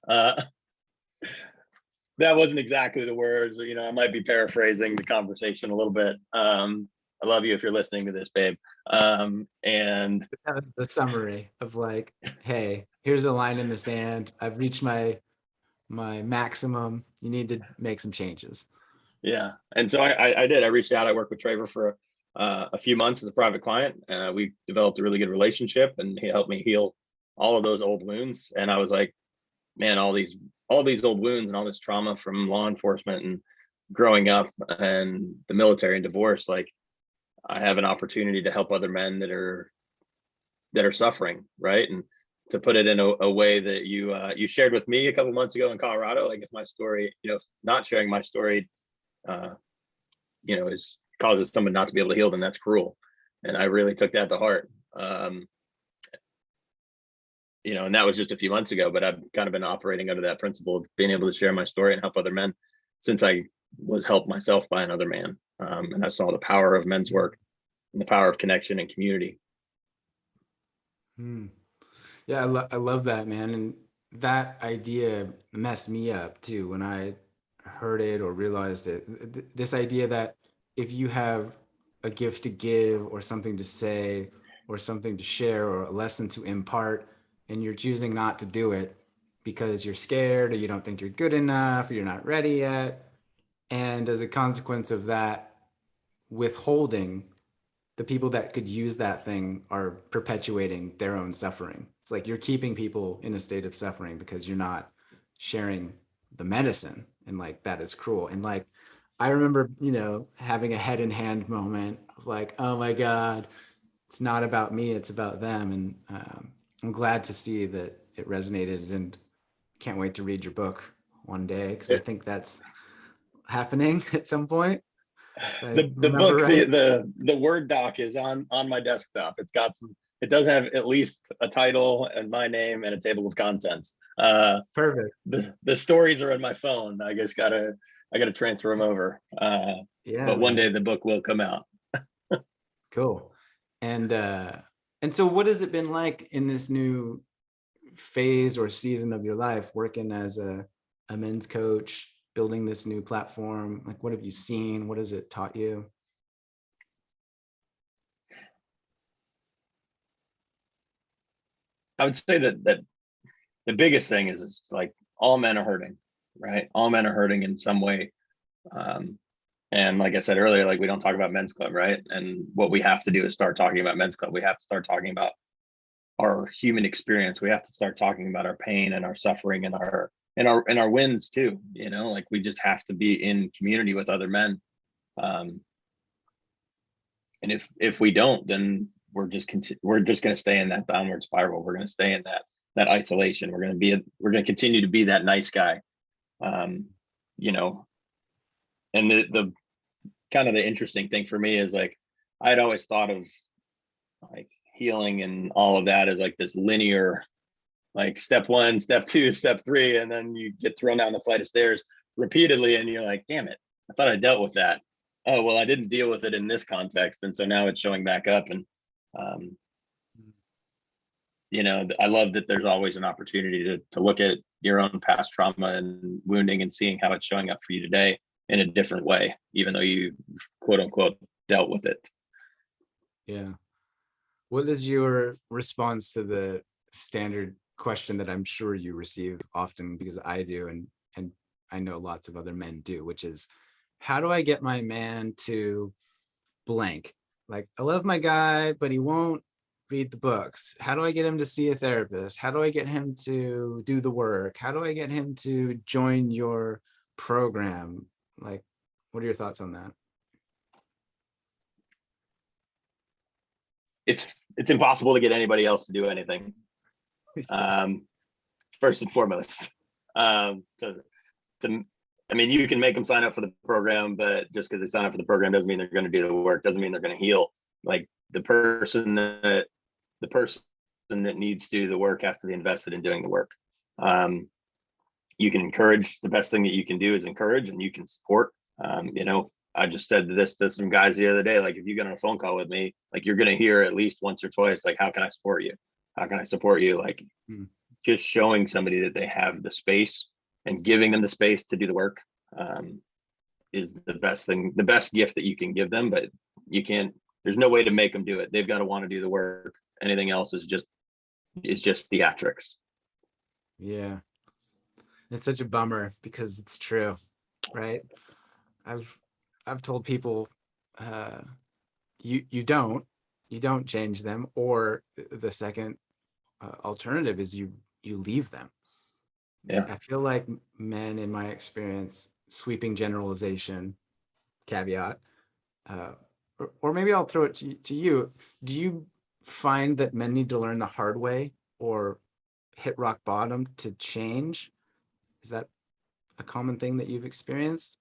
That wasn't exactly the words, I might be paraphrasing the conversation a little bit. I love you if you're listening to this, babe. And that was the summary of like, hey, here's a line in the sand. I've reached my maximum. You need to make some changes. Yeah. And so I did. I reached out. I worked with Traver for a few months as a private client. We developed a really good relationship and he helped me heal all of those old wounds. And I was like, man, all these old wounds and all this trauma from law enforcement and growing up and the military and divorce, like I have an opportunity to help other men that are suffering, right? And to put it in a way that you shared with me a couple months ago in Colorado, like if my story, not sharing my story, is causes someone not to be able to heal, then that's cruel. And I really took that to heart. And that was just a few months ago, but I've kind of been operating under that principle of being able to share my story and help other men since I was helped myself by another man. And I saw the power of men's work and the power of connection and community. Yeah, I love that, man. And that idea messed me up too when I heard it or realized it. This idea that if you have a gift to give or something to say or something to share or a lesson to impart, and you're choosing not to do it because you're scared or you don't think you're good enough or you're not ready yet. And as a consequence of that withholding, the people that could use that thing are perpetuating their own suffering. It's like you're keeping people in a state of suffering because you're not sharing the medicine. And like, that is cruel. And like, I remember, having a head in hand moment of like, oh my God, it's not about me, it's about them. And I'm glad to see that it resonated and can't wait to read your book one day because I think that's happening at some point. The book, right. the Word doc is on my desktop. It's got it does have at least a title and my name and a table of contents. Perfect. The stories are on my phone. I guess I gotta transfer them over. Yeah, but one day the book will come out. Cool. And so what has it been like in this new phase or season of your life, working as a men's coach, building this new platform? Like, what have you seen? What has it taught you? I would say that the biggest thing is like all men are hurting, right? All men are hurting in some way. And like I said earlier, like we don't talk about men's club, right? And what we have to do is start talking about men's club. We have to start talking about our human experience. We have to start talking about our pain and our suffering and our wins too. Like we just have to be in community with other men. And if we don't, then we're just going to stay in that downward spiral. We're going to stay in that isolation. We're going to continue to be that nice guy. And the kind of the interesting thing for me is like, I'd always thought of like healing and all of that as like this linear, like step 1, step 2, step 3, and then you get thrown down the flight of stairs repeatedly and you're like, damn it, I thought I dealt with that. Oh, well, I didn't deal with it in this context. And so now it's showing back up. And Um, I love that there's always an opportunity to look at your own past trauma and wounding and seeing how it's showing up for you today in a different way, even though you quote unquote dealt with it. Yeah. What is your response to the standard question that I'm sure you receive often, because I do, and I know lots of other men do, which is, how do I get my man to blank? Like, I love my guy, but he won't read the books. How do I get him to see a therapist? How do I get him to do the work? How do I get him to join your program? Like, what are your thoughts on that? It's impossible to get anybody else to do anything. First and foremost, I mean, you can make them sign up for the program, but just because they sign up for the program doesn't mean they're going to do the work. Doesn't mean they're going to heal. Like the person that needs to do the work has to be invested in doing the work. You can encourage. The best thing that you can do is encourage, and you can support. I just said this to some guys the other day. Like, if you get on a phone call with me, like, you're going to hear at least once or twice, like, how can I support you? How can I support you? Like, just showing somebody that they have the space and giving them the space to do the work is the best thing, the best gift that you can give them. But you can't, there's no way to make them do it. They've got to want to do the work. Anything else is just theatrics. Yeah. It's such a bummer because it's true, right? I've told people you don't change them, or the second alternative is you leave them. Yeah. I feel like men, in my experience, sweeping generalization, caveat, or maybe I'll throw it to you. Do you find that men need to learn the hard way or hit rock bottom to change? Is that a common thing that you've experienced?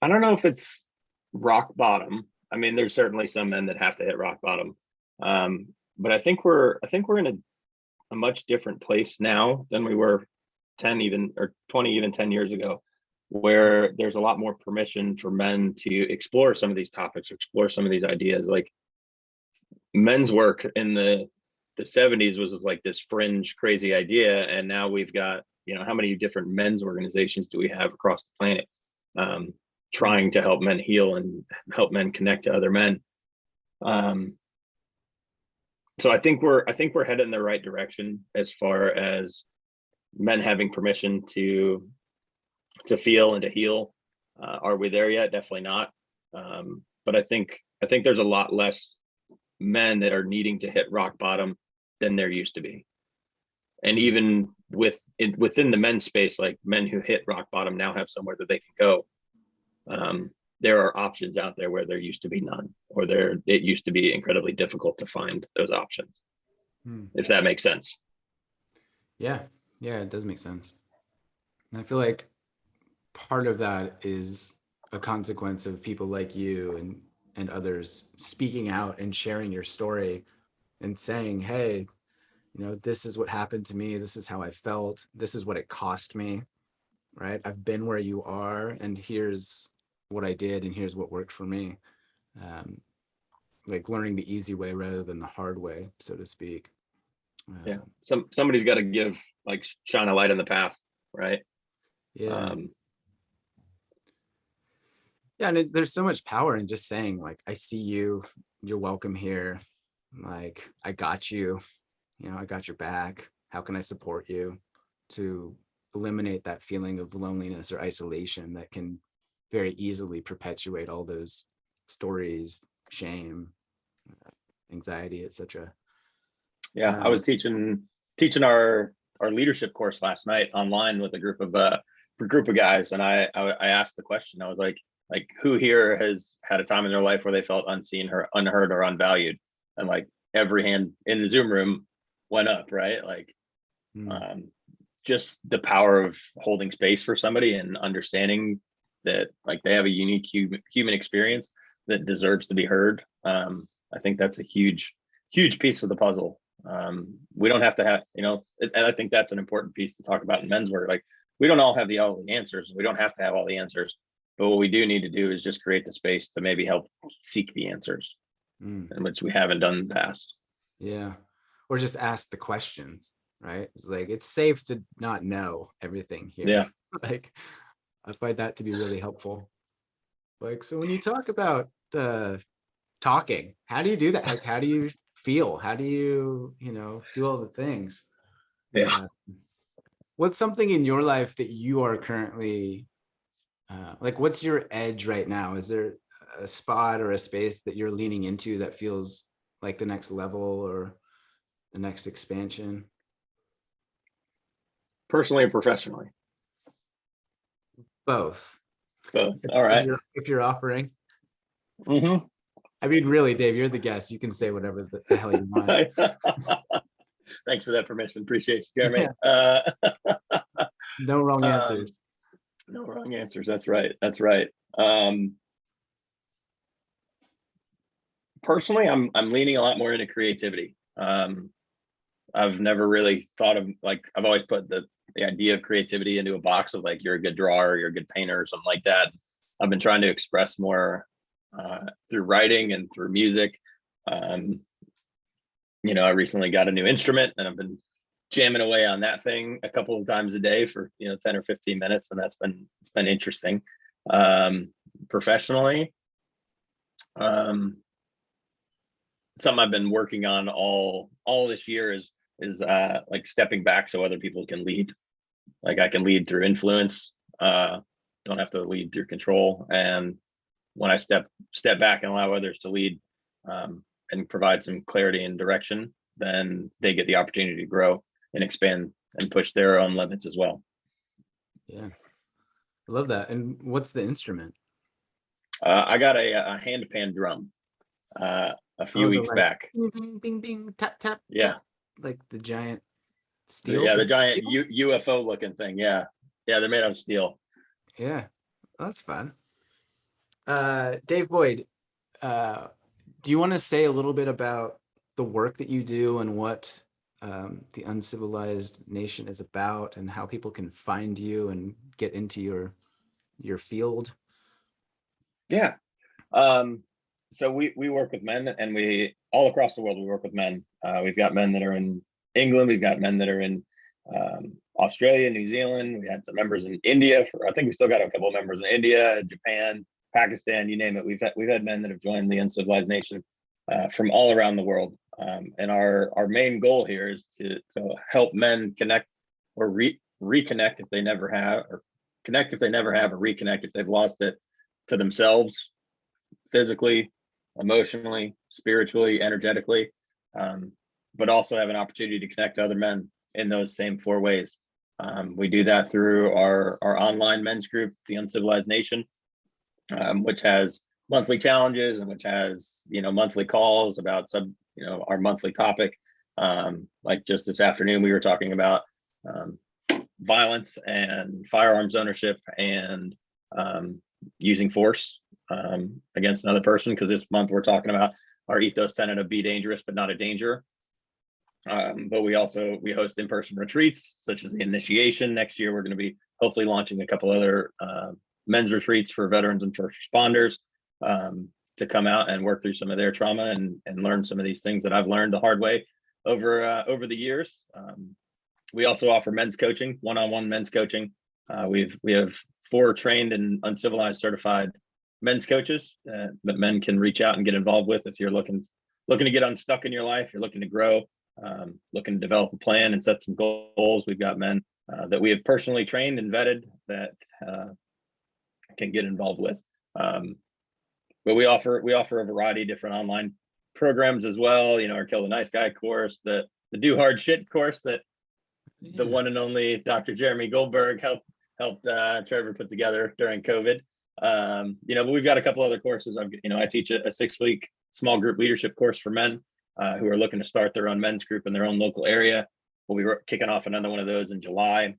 I don't know if it's rock bottom. I mean, there's certainly some men that have to hit rock bottom. But I think we're in a much different place now than we were 10 even or 20 even 10 years ago, where there's a lot more permission for men to explore some of these topics, explore some of these ideas. Like, men's work in the 70s was like this fringe crazy idea, and now we've got, how many different men's organizations do we have across the planet, trying to help men heal and help men connect to other men. So I think we're headed in the right direction as far as men having permission to feel and to heal. Are we there yet? Definitely not. But I think there's a lot less men that are needing to hit rock bottom than there used to be. And even within the men's space, like, men who hit rock bottom now have somewhere that they can go. There are options out there where there used to be none, or it used to be incredibly difficult to find those options. If that makes sense. Yeah, it does make sense. And I feel like part of that is a consequence of people like you and others speaking out and sharing your story and saying, hey, this is what happened to me. This is how I felt. This is what it cost me, right? I've been where you are, and here's what I did, and here's what worked for me. Like, learning the easy way rather than the hard way, so to speak. Yeah. Somebody's got to give, like, shine a light on the path, right? Yeah. Yeah, and there's so much power in just saying, like, I see you, you're welcome here. Like, I got you, I got your back. How can I support you? To eliminate that feeling of loneliness or isolation that can very easily perpetuate all those stories, shame, anxiety, etc. Yeah, I was teaching our leadership course last night online with a group of guys, and I asked the question. I was like, who here has had a time in their life where they felt unseen or unheard or unvalued? And, like, every hand in the Zoom room went up, right? Like, just the power of holding space for somebody and understanding that, like, they have a unique human experience that deserves to be heard. I think that's a huge piece of the puzzle. We don't have to have, and I think that's an important piece to talk about in men's work. Like, we don't all have all the answers. We don't have to have all the answers, but what we do need to do is just create the space to maybe help seek the answers. Mm. and which we haven't done in the past. Yeah. Or just ask the questions, right? It's like, it's safe to not know everything here. Yeah. Like, I find that to be really helpful. Like, so when you talk about talking, how do you do that? Like, how do you feel? How do you, do all the things? Yeah. What's something in your life that you are currently like, what's your edge right now? Is there a spot or a space that you're leaning into that feels like the next level or the next expansion? Personally and professionally. Both. Both. All right. If you're offering. Mm-hmm. I mean, really, Dave, you're the guest. You can say whatever the hell you want. Thanks for that permission. Appreciate you, Jeremy. No wrong answers. No wrong answers. That's right. That's right. Personally, I'm leaning a lot more into creativity. I've never really thought of, like, I've always put the idea of creativity into a box of like, you're a good drawer, you're a good painter, or something like that. I've been trying to express more through writing and through music. I recently got a new instrument, and I've been jamming away on that thing a couple of times a day for 10 or 15 minutes, and it's been interesting. Professionally, something I've been working on all this year is like stepping back so other people can lead. Like, I can lead through influence, don't have to lead through control. And when I step back and allow others to lead, and provide some clarity and direction, then they get the opportunity to grow and expand and push their own limits as well. Yeah, I love that. And what's the instrument? I got a hand pan drum a few weeks back. Bing, bing, bing, bing, tap, tap, Yeah. tap, like the giant steel. The giant UFO looking thing. Yeah, they're made out of steel. Yeah, that's fun. Dave Boyd, do you want to say a little bit about the work that you do and what the Uncivilized Nation is about, and how people can find you and get into your field? Yeah. So we work with men, and we all across the world, we work with men. We've got men that are in England. We've got men that are in Australia, New Zealand. We had some members in India. I think we still got a couple of members in India, Japan, Pakistan, you name it. We've had men that have joined the Uncivilized Nation from all around the world. And our main goal here is to help men connect or reconnect if they never have, or connect if they never have, or reconnect if they've lost it, to themselves, physically, emotionally, spiritually, energetically, but also have an opportunity to connect to other men in those same 4 ways. We do that through our online men's group, the Uncivilized Nation, which has monthly challenges and which has monthly calls about our monthly topic. Like just this afternoon, we were talking about violence and firearms ownership and using force against another person, because this month we're talking about our ethos tenet of be dangerous but not a danger. But we host in-person retreats such as the initiation. Next year we're going to be hopefully launching a couple other men's retreats for veterans and first responders to come out and work through some of their trauma and learn some of these things that I've learned the hard way over the years. We also offer men's coaching, one-on-one men's coaching. We have 4 trained and Uncivilized certified men's coaches that men can reach out and get involved with if you're looking to get unstuck in your life, you're looking to grow, looking to develop a plan and set some goals. We've got men that we have personally trained and vetted that can get involved with. But we offer a variety of different online programs as well. Our Kill the Nice Guy course, the Do Hard Shit course that the one and only Dr. Jeremy Goldberg helped Traver put together during COVID. But we've got a couple other courses. I teach a 6-week small group leadership course for men who are looking to start their own men's group in their own local area. We'll be kicking off another one of those in July.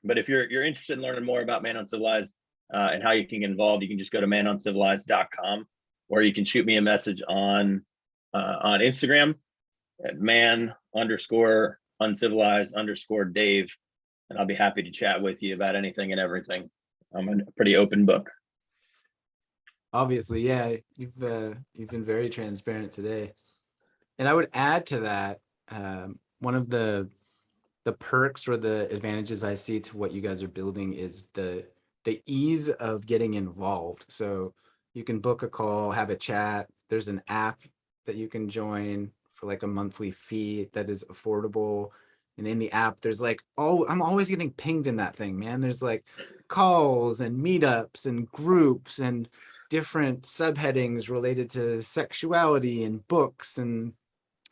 But if you're interested in learning more about Man Uncivilized and how you can get involved, you can just go to manuncivilized.com, or you can shoot me a message on Instagram at man_uncivilized_Dave, and I'll be happy to chat with you about anything and everything. I'm a pretty open book. Obviously, yeah, you've been very transparent today. And I would add to that, one of the perks or the advantages I see to what you guys are building is the ease of getting involved. So you can book a call, have a chat. There's an app that you can join for like a monthly fee that is affordable. And in the app, there's like, oh, I'm always getting pinged in that thing, man. There's like calls and meetups and groups and different subheadings related to sexuality and books and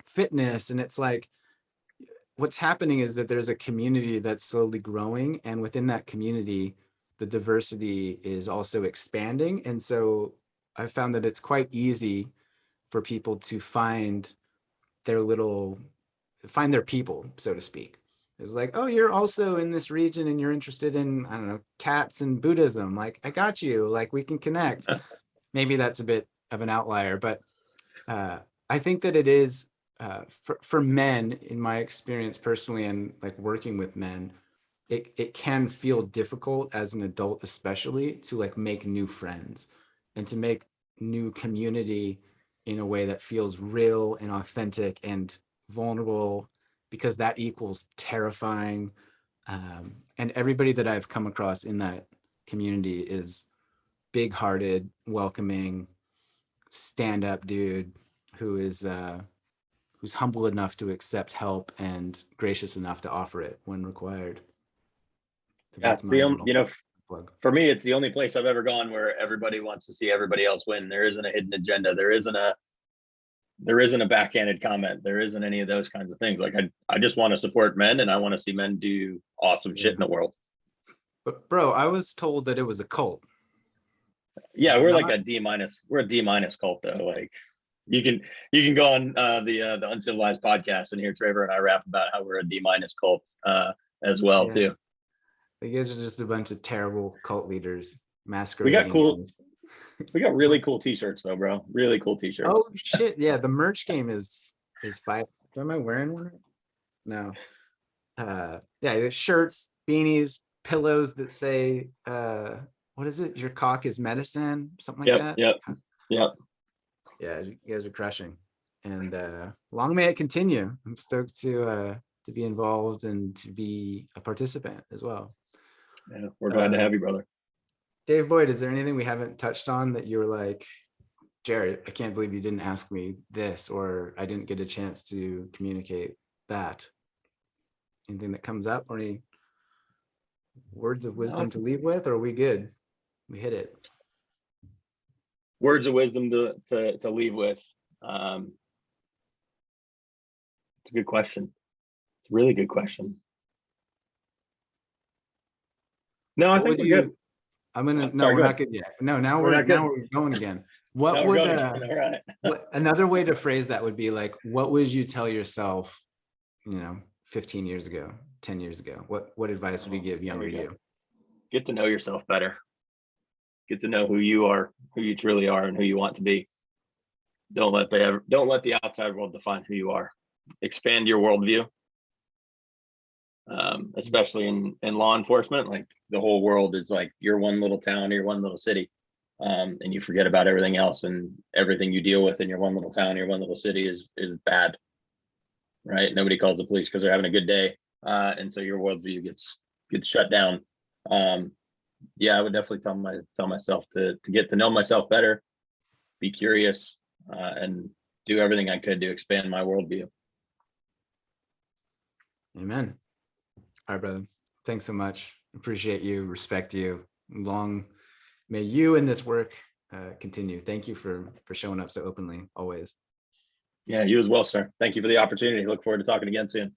fitness. And it's like, what's happening is that there's a community that's slowly growing, and within that community the diversity is also expanding. And so I found that it's quite easy for people to their little find their people, so to speak. It's like, oh, you're also in this region and you're interested in, I don't know, cats and Buddhism, like I got you, like we can connect. Maybe that's a bit of an outlier, but uh, I think that it is, for men, in my experience personally, and like working with men, it can feel difficult as an adult, especially to like make new friends and to make new community in a way that feels real and authentic and vulnerable, because that equals terrifying. And everybody that I've come across in that community is big-hearted, welcoming, stand-up dude who is who's humble enough to accept help and gracious enough to offer it when required. So Yeah, that's it's my the little plug. for me, it's the only place I've ever gone where everybody wants to see everybody else win. There isn't a hidden agenda. There isn't a backhanded comment. There isn't any of those kinds of things. Like I just want to support men, and I want to see men do awesome shit Yeah. in the world. But bro, I was told that it was a cult. Yeah, Is it we're like not? a D minus. We're a D minus cult though. Like you can go on the Uncivilized podcast and hear Traver and I rap about how we're a D minus cult as well Yeah. too. You guys are just a bunch of terrible cult leaders We got masquerading cool. as. We got really cool t-shirts though, bro. Really cool t-shirts. Oh shit! Yeah, the merch game is fire. Am I wearing one? No. Yeah, there's shirts, beanies, pillows that say, what is it? Your cock is medicine, something like Yep, that. yep, yep. Yeah, you guys are crushing, and long may it continue. I'm stoked to be involved and to be a participant as well. Yeah, we're glad to have you, brother. Dave Boyd, is there anything we haven't touched on that you're like, Jared, I can't believe you didn't ask me this, or I didn't get a chance to communicate that? Anything that comes up, or any words of wisdom No. to leave with, or are we good? We hit it. Words of wisdom to leave with. It's a good question. It's a really good question. No, I What think would we're good. you? I'm gonna. No, Sorry, we're go not ahead. good yet. No, now We're we're not good. going again. What Now we're would going again. All right. what another way to phrase that would be like, what would you tell yourself, 15 years ago, 10 years ago? What advice would you give There younger we go. you? Get to know yourself better. Get to know who you are, who you truly are, and who you want to be. Don't let the outside world define who you are. Expand your worldview, especially in law enforcement. Like the whole world is like your one little town, your one little city, and you forget about everything else, and everything you deal with in your one little town, your one little city is bad, right? Nobody calls the police because they're having a good day, and so your worldview gets shut down. Yeah, I would definitely tell myself to get to know myself better, be curious, and do everything I could to expand my worldview. Amen. All right, brother. Thanks so much. Appreciate you. Respect you. Long may you and this work continue. Thank you for showing up so openly always. Yeah, you as well, sir. Thank you for the opportunity. Look forward to talking again soon.